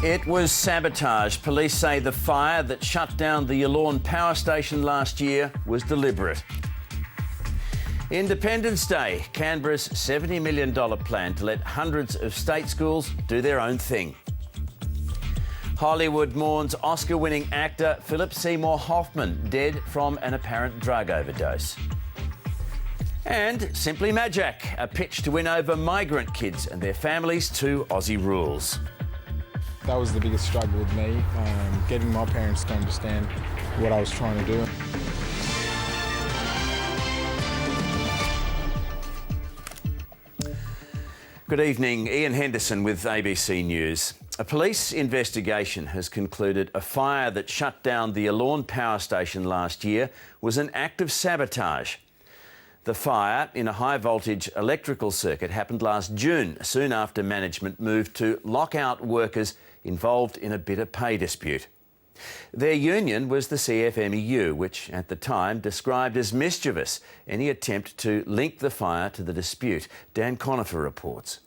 It was sabotage. Police say the fire that shut down the Yallourn power station last year was deliberate. Independence Day, Canberra's $70 million plan to let hundreds of state schools do their own thing. Hollywood mourns Oscar-winning actor Philip Seymour Hoffman, dead from an apparent drug overdose. And Simply Magic, a pitch to win over migrant kids and their families to Aussie rules. That was the biggest struggle with me, getting my parents to understand what I was trying to do. Good evening, Ian Henderson with ABC News. A police investigation has concluded a fire that shut down the Yallourn power station last year was an act of sabotage. The fire in a high-voltage electrical circuit happened last June, soon after management moved to lock out workers involved in a bitter pay dispute. Their union was the CFMEU, which at the time described as mischievous any attempt to link the fire to the dispute. Dan Conifer reports.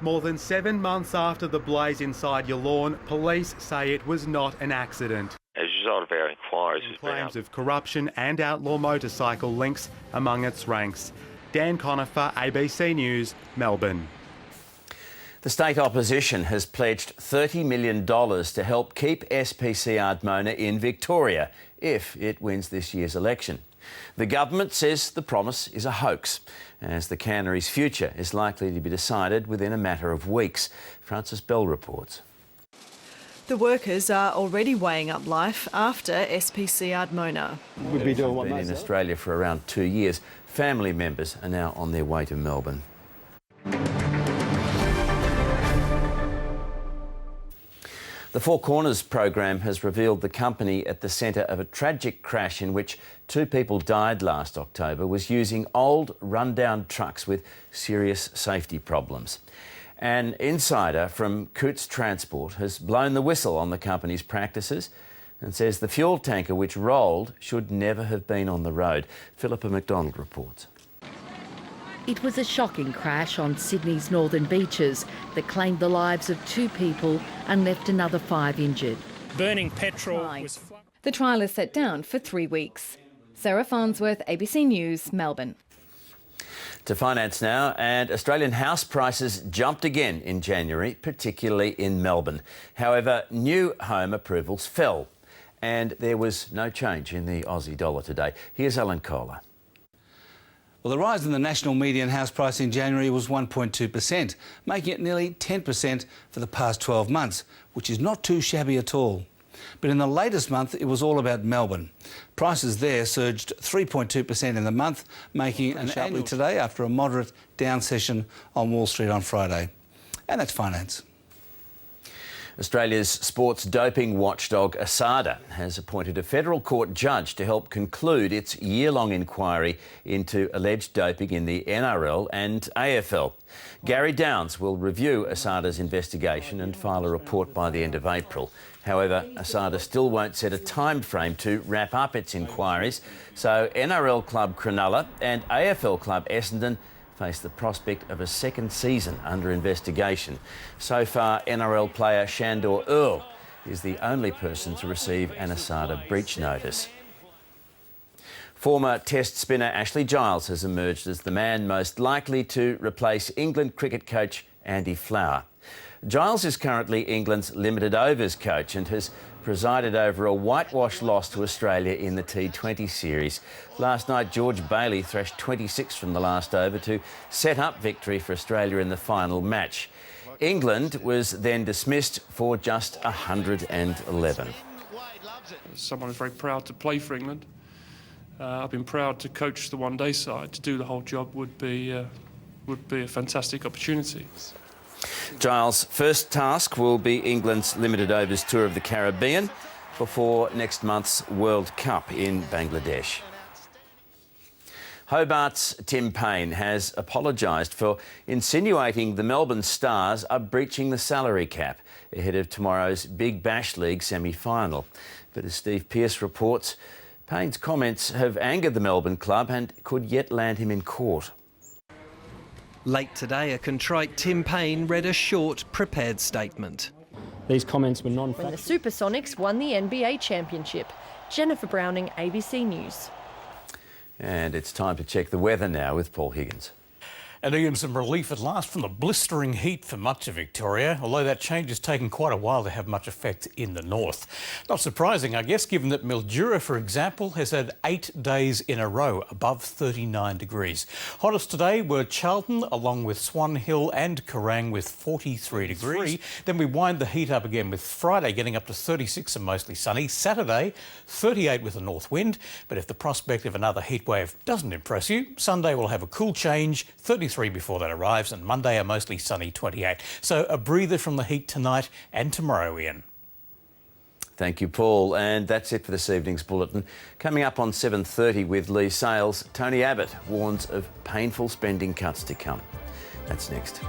More than 7 months after the blaze inside Yallourn, police say it was not an accident. As a result of our inquiries, Claims of corruption and outlaw motorcycle links among its ranks. Dan Conifer, ABC News, Melbourne. The state opposition has pledged $30 million to help keep SPC Ardmona in Victoria if it wins this year's election. The government says the promise is a hoax, as the cannery's future is likely to be decided within a matter of weeks. Frances Bell reports. The workers are already weighing up life after SPC Ardmona. We've been in Australia for around 2 years. Family members are now on their way to Melbourne. The Four Corners program has revealed the company at the centre of a tragic crash in which 2 people died last October was using old, run-down trucks with serious safety problems. An insider from Cootes Transport has blown the whistle on the company's practices and says the fuel tanker which rolled should never have been on the road. Philippa McDonald reports. It was a shocking crash on Sydney's northern beaches that claimed the lives of 2 people and left another 5 injured. Burning petrol was... The trial is set down for 3 weeks. Sarah Farnsworth, ABC News, Melbourne. To finance now, and Australian house prices jumped again in January, particularly in Melbourne. However, new home approvals fell, and there was no change in the Aussie dollar today. Here's Alan Kohler. Well, the rise in the national median house price in January was 1.2%, making it nearly 10% for the past 12 months, which is not too shabby at all. But in the latest month, it was all about Melbourne. Prices there surged 3.2% in the month, making an annual today after a moderate down session on Wall Street on Friday. And that's finance. Australia's sports doping watchdog ASADA has appointed a federal court judge to help conclude its year-long inquiry into alleged doping in the NRL and AFL. Gary Downs will review ASADA's investigation and file a report by the end of April. However, ASADA still won't set a time frame to wrap up its inquiries, so NRL club Cronulla and AFL club Essendon face the prospect of a second season under investigation. So far, NRL player Shandor Earl is the only person to receive an ASADA breach notice. Former Test spinner Ashley Giles has emerged as the man most likely to replace England cricket coach Andy Flower. Giles is currently England's limited overs coach and has presided over a whitewash loss to Australia in the T20 series. Last night, George Bailey thrashed 26 from the last over to set up victory for Australia in the final match. England was then dismissed for just 111. Someone who's very proud to play for England. I've been proud to coach the one-day side. To do the whole job would be a fantastic opportunity. Giles' first task will be England's limited overs tour of the Caribbean before next month's World Cup in Bangladesh. Hobart's Tim Payne has apologised for insinuating the Melbourne Stars are breaching the salary cap ahead of tomorrow's Big Bash League semi-final. But as Steve Pearce reports, Payne's comments have angered the Melbourne club and could yet land him in court. Late today, a contrite Tim Payne read a short, prepared statement. These comments were non-factual. When the Supersonics won the NBA championship. Jennifer Browning, ABC News. And it's time to check the weather now with Paul Higgins. And Ian, some relief at last from the blistering heat for much of Victoria, although that change has taken quite a while to have much effect in the north. Not surprising, I guess, given that Mildura, for example, has had 8 days in a row above 39 degrees. Hottest today were Charlton, along with Swan Hill and Kerrang with 43 degrees. Then we wind the heat up again with Friday getting up to 36 and mostly sunny. Saturday, 38 with a north wind. But if the prospect of another heat wave doesn't impress you, Sunday will have a cool change, 33 before that arrives, and Monday a mostly sunny 28. So a breather from the heat tonight and tomorrow, Ian. Thank you, Paul. And that's it for this evening's bulletin. Coming up on 7:30 with Lee Sales, Tony Abbott warns of painful spending cuts to come. That's next.